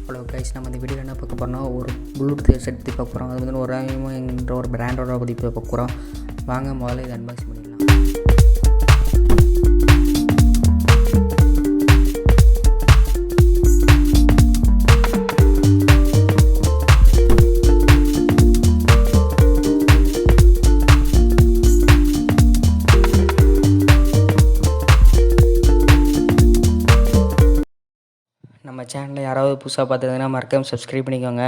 Hello guys, நம்ம இந்த வீடியோவில் என்ன பார்க்க போகிறோம்னா ஒரு ப்ளூடூத் செட் பற்றி பார்க்க போகிறோம். அது வந்து ஒரு என்ற ஒரு பிராண்டோட பற்றி பார்க்க போகிறோம். வாங்க முதல்ல இதை அன்பாக்ஸ் பண்ணிடலாம். நம்ம சேனலில் யாராவது புதுசாக பார்த்துருந்தீங்கன்னா மறக்காம சப்ஸ்கிரைப் பண்ணிக்கோங்க.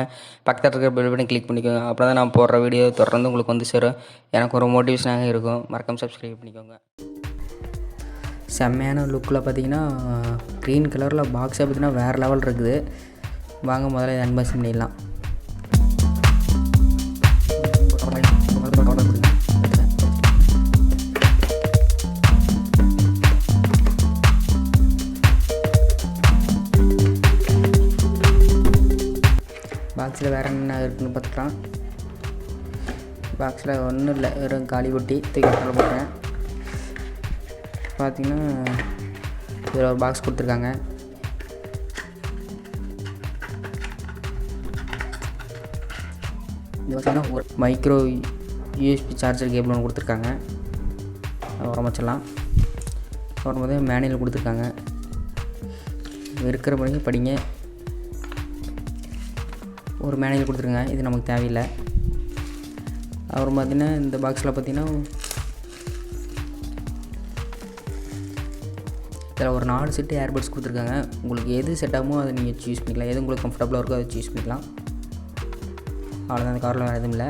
பக்கத்தில் இருக்கிற பெல் பட்டனை கிளிக் பண்ணிக்கோங்க. அப்போ தான் நான் போடுற வீடியோ தொடர்ந்து உங்களுக்கு வந்து சேரும். எனக்கு ஒரு மோட்டிவேஷனாக இருக்கும். மறக்காம சப்ஸ்கிரைப் பண்ணிக்கோங்க. செம்மையான லுக்கில் பார்த்தீங்கன்னா க்ரீன் கலரில் பாக்ஸை பார்த்தீங்கன்னா வேறு லெவல் இருக்குது. வாங்க முதல்ல இதை அன்பாக்ஸ் பண்ணிடலாம். பாக்ஸில் வேறு என்ன இருக்குதுன்னு பார்த்துக்கலாம். பாக்ஸில் ஒன்றும் இல்லை, வெறும் காலி பொட்டி தூக்கி போட்டேன். பார்த்திங்கன்னா இதில் ஒரு பாக்ஸ் கொடுத்துருக்காங்க. இது பார்த்திங்கன்னா ஒரு மைக்ரோ யூஎஸ்பி சார்ஜர் கேபிள் ஒன்று கொடுத்துருக்காங்க. உரமச்சிடலாம். அப்புறம் வந்து மேனுவல் கொடுத்துருக்காங்க. இருக்கிற படிங்க. ஒரு மேனுவல் கொடுத்துருங்க, இது நமக்கு தேவையில்லை. அப்புறம் பார்த்திங்கன்னா இந்த பாக்ஸில் பார்த்திங்கன்னா இதில் ஒரு 4 செட்டு ஏர்பட்ஸ் கொடுத்துருக்காங்க. உங்களுக்கு எது செட் ஆகுமோ அதை நீங்கள் சூஸ் பண்ணிக்கலாம். எது உங்களுக்கு கம்ஃபர்டபுளாக இருக்கோ அதை சூஸ் பண்ணிக்கலாம். அவ்வளோதான், அந்த காரில் வேறு எதுவும் இல்லை.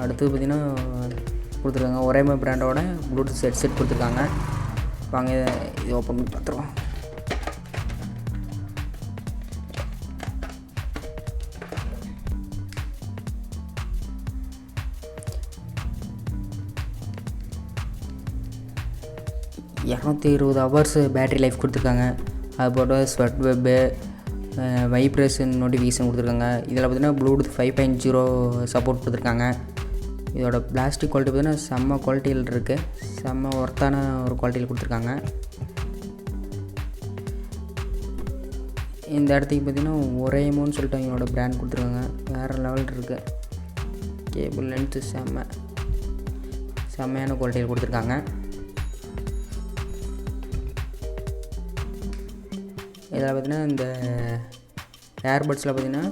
அடுத்து பார்த்திங்கன்னா கொடுத்துருக்காங்க ஒரேமே பிராண்டோட ப்ளூடூத் செட் கொடுத்துருக்காங்க. வாங்க இது ஓப்பன் பண்ணி பார்த்துருவோம். $220 பேட்ரி லைஃப் கொடுத்துருக்காங்க. அது போட்டு ஸ்வெட் வெப்பு, வைப்ரேஷன் நோட்டிஃபிகேஷன் கொடுத்துருக்காங்க. இதில் பார்த்திங்கன்னா ப்ளூடூத் 5.0 சப்போர்ட் கொடுத்துருக்காங்க. இதோட பிளாஸ்டிக் குவாலிட்டி பார்த்திங்கன்னா செம்ம குவாலிட்டியில் இருக்குது. செம்ம ஒர்த்தான ஒரு குவாலிட்டியில் கொடுத்துருக்காங்க. இந்த இடத்துக்கு பார்த்திங்கன்னா ஒரேமோன்னு சொல்லிட்டு அவங்களோட பிராண்ட் கொடுத்துருக்காங்க. வேறு லெவல் இருக்குது. கேபிள் லென்த்து செம்மையான குவாலிட்டியில் கொடுத்துருக்காங்க. இதில் பார்த்திங்கன்னா இந்த ஏர்பட்ஸில் பார்த்திங்கன்னா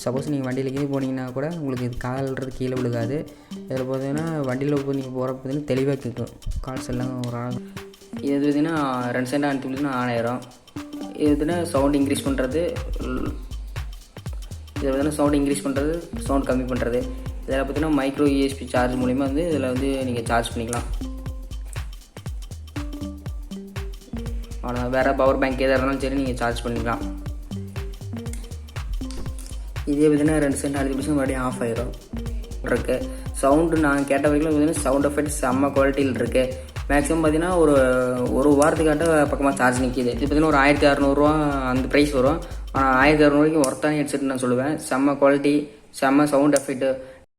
சப்போஸ் நீங்கள் வண்டியில் கீழே போனீங்கன்னா கூட உங்களுக்கு இது கால்ன்றது கீழே விழுகாது. இதில் பார்த்திங்கன்னா வண்டியில் போய் நீங்கள் போகிறப்ப பார்த்திங்கன்னா தெளிவாக கேட்கும் கால்ஸ் எல்லாம் ஒரு ஆள். இது பார்த்திங்கன்னா 2 சென்ட் அனுப்பி கொடுத்தீங்கன்னா 1000. இது பார்த்திங்கன்னா சவுண்ட் இன்க்ரீஸ் பண்ணுறது, இதில் பார்த்திங்கன்னா சவுண்ட் இன்க்ரீஸ் பண்ணுறது, சவுண்ட் கம்மி பண்ணுறது. இதில் பார்த்திங்கன்னா மைக்ரோ யூஎஸ்பி சார்ஜ் மூலிமா வந்து இதில் வந்து நீங்கள் சார்ஜ் பண்ணிக்கலாம். அவ்வளோதான். வேறு பவர் பேங்க் எதாக இருந்தாலும் சரி நீங்கள் சார்ஜ் பண்ணிக்கலாம். இதே பார்த்திங்கன்னா 2 சென்ட் அழுத்தி மறுபடியும் ஆஃப் ஆகிரும் இருக்குது. சவுண்டு நான் கேட்ட வரைக்கும் பார்த்திங்கன்னா சவுண்ட் எஃபெக்ட் செம்ம குவாலிட்டியில் இருக்குது. மேக்ஸிமம் பார்த்திங்கன்னா ஒரு வாரத்துக்காட்ட பக்கமாக சார்ஜ் நிற்கிது. இது பார்த்திங்கன்னா ஒரு 1600 அந்த ப்ரைஸ் வரும். ஆனால் 1600 ஒர்த்தான ஹெட்செட் நான் சொல்லுவேன். செம்ம குவாலிட்டி, செம்ம சவுண்ட் எஃபெக்ட்டு.